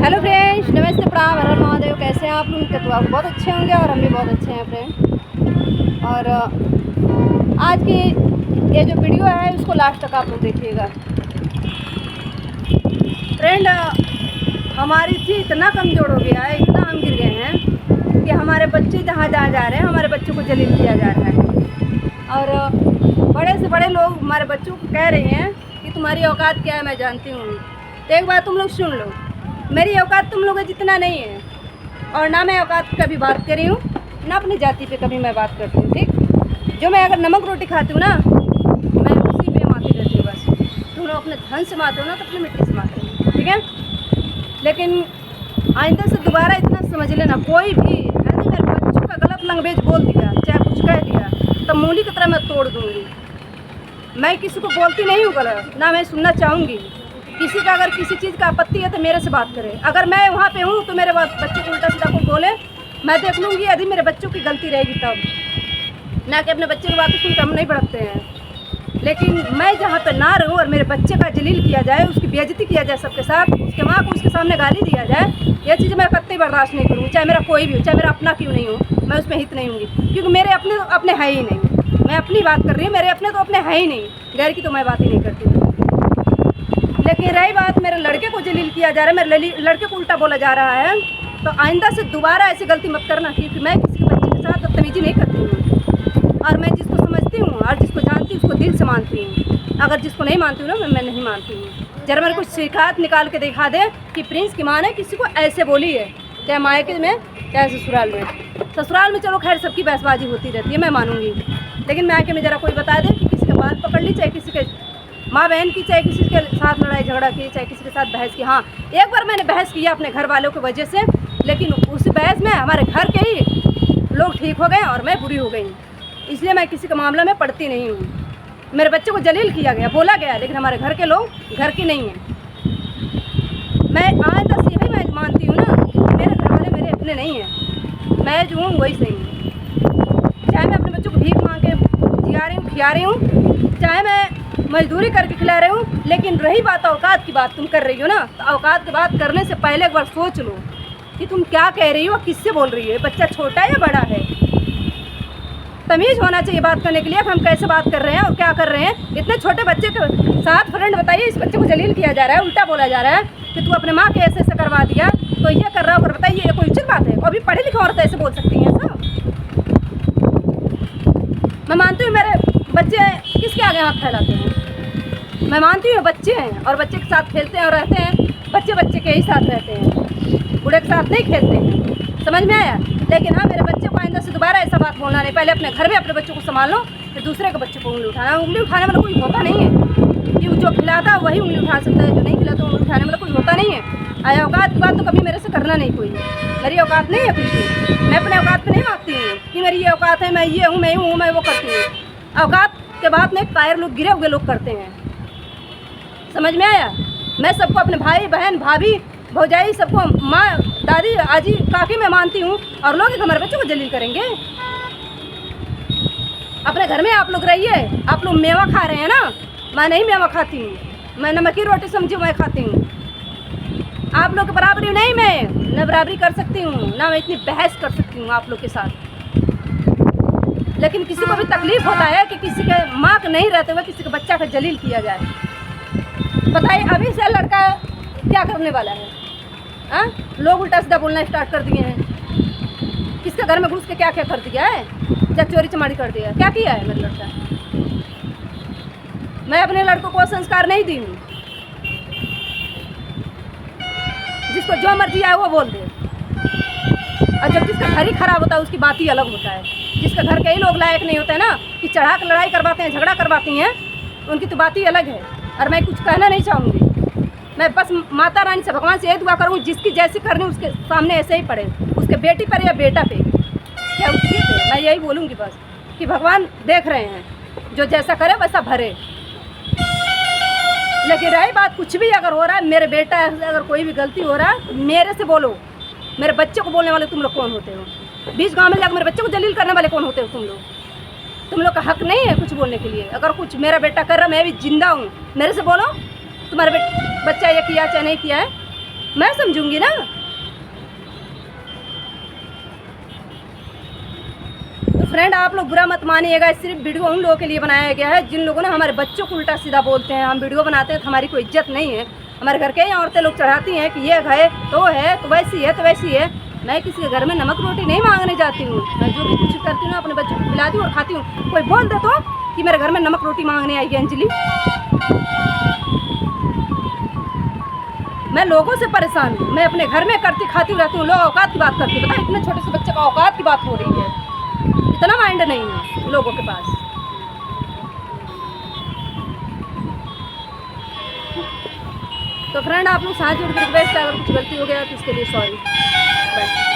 Hello friends, नमस्ते, प्रणाम, हर हर महादेव। कैसे हैं आप लोग? तो आप बहुत अच्छे होंगे और हम भी बहुत अच्छे हैं फ्रेंड। और आज की ये जो वीडियो है उसको लास्ट तक आप लोग देखिएगा फ्रेंड। हमारी थी इतना कमज़ोर हो गया है, इतना हम गिर गए हैं कि हमारे बच्चे जहाँ जहाँ जा रहे हैं हमारे बच्चों को जलील किया जा रहा है। और बड़े से बड़े लोग हमारे बच्चों को कह रहे हैं कि तुम्हारी औकात क्या है, मैं जानती हूँ। तो एक बात तुम लोग सुन लो, मेरी औकात तुम लोगों जितना नहीं है, और ना मैं औकात पे कभी बात करी हूँ, ना अपनी जाति पे कभी मैं बात करती हूँ। ठीक, जो मैं अगर नमक रोटी खाती हूँ ना, मैं उसी पे माती रहती हूँ। बस तुम लोग अपने धन से माते हो ना, तो अपनी मिट्टी से माते हो, ठीक है। लेकिन आइंदा से दोबारा इतना समझ लेना, कोई भी यदि मेरे बच्चों का गलत लैंग्वेज बोल दिया, चाहे कुछ कह दिया, तो मूली की तरह मैं तोड़ दूँगी। मैं किसी को बोलती नहीं हूँ गलत, ना मैं सुनना चाहूँगी। किसी का अगर किसी चीज़ का आपत्ति है तो मेरे से बात करें। अगर मैं वहाँ पे हूँ तो मेरे बच्चे को उल्टा सीधा कोई बोले, मैं देख लूँगी। यदि मेरे बच्चों की गलती रहेगी तब, ना कि अपने बच्चे की बातें सुनकर हम नहीं बढ़ते हैं। लेकिन मैं जहाँ पे ना रहूँ और मेरे बच्चे का जलील किया जाए, उसकी बेइज्जती किया जाए सबके साथ, उसके माँ को उसके सामने गाली दिया जाए, ये चीज़ मैं कतई बर्दाश्त नहीं करूँगी। चाहे मेरा कोई भी हो, चाहे मेरा अपना क्यों नहीं हो, मैं उसमें हित नहीं होंगी। क्योंकि मेरे अपने है ही नहीं। मैं अपनी बात कर रही हूँ, मेरे अपने तो अपने है ही नहीं, गैर की तो मैं बात ही नहीं करती हूँ। लेकिन रही बात मेरे लड़के को जलील किया जा रहा है, मेरे लड़के को उल्टा बोला जा रहा है, तो आइंदा से दोबारा ऐसी गलती मत करना। क्योंकि मैं किसी के बच्चे के साथ बदतमीजी नहीं करती हूँ, और मैं जिसको समझती हूँ और जिसको जानती हूँ उसको दिल से मानती हूँ। अगर जिसको नहीं मानती हूँ ना, मैं नहीं मानती हूँ। जरा मेरे कुछ शिकायत निकाल के दिखा दे कि प्रिंस की माँ ने किसी को ऐसे बोली है, चाहे मायके में चाहे ससुराल में। ससुराल में चलो खैर सबकी बहसबाजी होती रहती है, मैं मानूंगी। लेकिन मायके में जरा कोई बता दे कि किसी के बाल पकड़ ली, चाहे किसी के माँ बहन की, चाहे किसी के साथ लड़ाई झगड़ा की, चाहे किसी के साथ बहस की। हाँ, एक बार मैंने बहस किया अपने घर वालों की वजह से, लेकिन उस बहस में हमारे घर के ही लोग ठीक हो गए और मैं बुरी हो गई। इसलिए मैं किसी के मामला में पड़ती नहीं हूँ। मेरे बच्चे को जलील किया गया, बोला गया, लेकिन हमारे घर के लोग घर की नहीं हैं। मैं आज तक यही मैं मानती हूँ ना, मेरे घर वाले मेरे अपने नहीं हैं, मैं जो हूँ वही सही हूँ। चाहे मैं अपने बच्चों को भीख मांग के जिया रही हूँ, खिला रही हूँ, चाहे मैं मजदूरी करके खिला रहे हूँ। लेकिन रही बात औकात की, बात तुम कर रही हो ना, तो औकात की बात करने से पहले एक बार सोच लो कि तुम क्या कह रही हो, किससे बोल रही है, बच्चा छोटा है या बड़ा है। तमीज़ होना चाहिए बात करने के लिए कि हम कैसे बात कर रहे हैं और क्या कर रहे हैं। इतने छोटे बच्चे के साथ फ्रेंड बताइए, इस बच्चे को जलील किया जा रहा है, उल्टा बोला जा रहा है कि तू अपने माँ के ऐसे ऐसे करवा दिया, तो ये कर रहा हो, कर बताइए, ये कोई उचित बात है? अभी पढ़े लिखे औरत ऐसे बोल सकती हैं सब? मैं मानती हूँ मेरे बच्चे किसके आगे हाथ फैलाते हैं, मैं मानती हूँ बच्चे हैं और बच्चे के साथ खेलते हैं और रहते हैं। बच्चे बच्चे के ही साथ रहते हैं, बूढ़े के साथ नहीं खेलते हैं, समझ में आया? लेकिन हाँ, मेरे बच्चे को आइंदा से दोबारा ऐसा बात बोलना नहीं। पहले अपने घर में अपने बच्चों को संभाल लो, फिर दूसरे के बच्चे को उंगली उठाना। उंगली उठाने वाला कोई होता नहीं है कि जो खिलाता है वही उंगली उठा सकता है, जो नहीं खिलाता उंगली उठाने वाला कोई होता नहीं है। आया औकात की बात तो कभी मेरे से करना नहीं कोई, मेरी औकात नहीं है कुछ भी। मैं अपने औकात पर नहीं मांगती हूँ कि मेरी ये औकात है, मैं ये हूँ, मैं यूँ हूँ, मैं वो करती हूँ। औकात के बात में कायर लोग, गिरे हुए लोग करते हैं, समझ में आया? मैं सबको अपने भाई बहन भाभी भौजाई सबको माँ दादी आजी काकी मैं मानती हूँ, और लोग हमारे बच्चों को जलील करेंगे। अपने घर में आप लोग रहिए, आप लोग मेवा खा रहे हैं ना, मैं नहीं मेवा खाती हूँ, मैं नमक की रोटी समझी मैं खाती हूँ। आप लोग की बराबरी नहीं, मैं न बराबरी कर सकती हूँ, ना मैं इतनी बहस कर सकती हूँ आप लोग के साथ। लेकिन किसी को भी तकलीफ होता है कि किसी के माँ के नहीं रहते हुए किसी के बच्चा का जलील किया जाए। बताइए अभी से लड़का क्या करने वाला है? हाँ, लोग उल्टा सीधा बोलना स्टार्ट कर दिए हैं। किसके घर में घुस के क्या क्या कर दिया है, या चोरी चमारी कर दिया है, क्या किया है मेरा लड़का? मैं अपने लड़कों को संस्कार नहीं दी हूँ, जिसको जो मर्जी आए वो बोल दे। और जब जिसका घर ही खराब होता है उसकी बात ही अलग होता है। जिसका घर के ही लोग लायक नहीं होते ना, कि चढ़ा कर लड़ाई करवाते हैं, झगड़ा करवाती हैं, उनकी तो बात ही अलग है। और मैं कुछ कहना नहीं चाहूँगी, मैं बस माता रानी से भगवान से ये दुआ करूँ, जिसकी जैसी करनी उसके सामने ऐसे ही पड़े, उसके बेटी पर या बेटा पे, क्या उसके पे, मैं यही बोलूँगी बस कि भगवान देख रहे हैं, जो जैसा करे वैसा भरे। लेकिन रही बात कुछ भी अगर हो रहा है, मेरे बेटा अगर कोई भी गलती हो रहा है, मेरे से बोलो। मेरे बच्चे को बोलने वाले तुम लोग कौन होते हो? बीच गाँव में जाकर मेरे बच्चे को जलील करने वाले कौन होते हो तुम लोग? तुम लोग का हक नहीं है कुछ बोलने के लिए। अगर कुछ मेरा बेटा कर रहा, मैं भी जिंदा हूँ, मेरे से बोलो तुम्हारे बच्चा ये किया चाहे नहीं किया है। मैं समझूंगी ना। तो फ्रेंड आप लोग बुरा मत मानिएगा, सिर्फ वीडियो उन लोगों के लिए बनाया गया है जिन लोगों ने हमारे बच्चों को उल्टा सीधा बोलते हैं। हम वीडियो बनाते हैं तो हमारी कोई इज्जत नहीं है। हमारे घर के औरतें लोग चढ़ाती हैं कि ये है तो है, तो वैसी है, तो वैसी है। मैं किसी के घर में नमक रोटी नहीं मांगने जाती हूँ। मैं जो भी कुछ करती हूँ अपने बच्चों को खिलाती हूँ और खाती हूँ। कोई बोल दे तो कि मेरे घर में नमक रोटी मांगने आई है अंजलि। मैं लोगों से परेशान हूँ। मैं अपने घर में करती खाती रहती हूँ। लोग औकात की बात करती है। पता है इतने छोटे से बच्चे का औकात की बात हो रही है। इतना माइंड नहीं है लोगों के पास। तो फ्रेंड आप लोग साथ जोड़ कर रिक्वेस्ट है, अगर कुछ गलती हो गया तो उसके लिए सॉरी। बाय।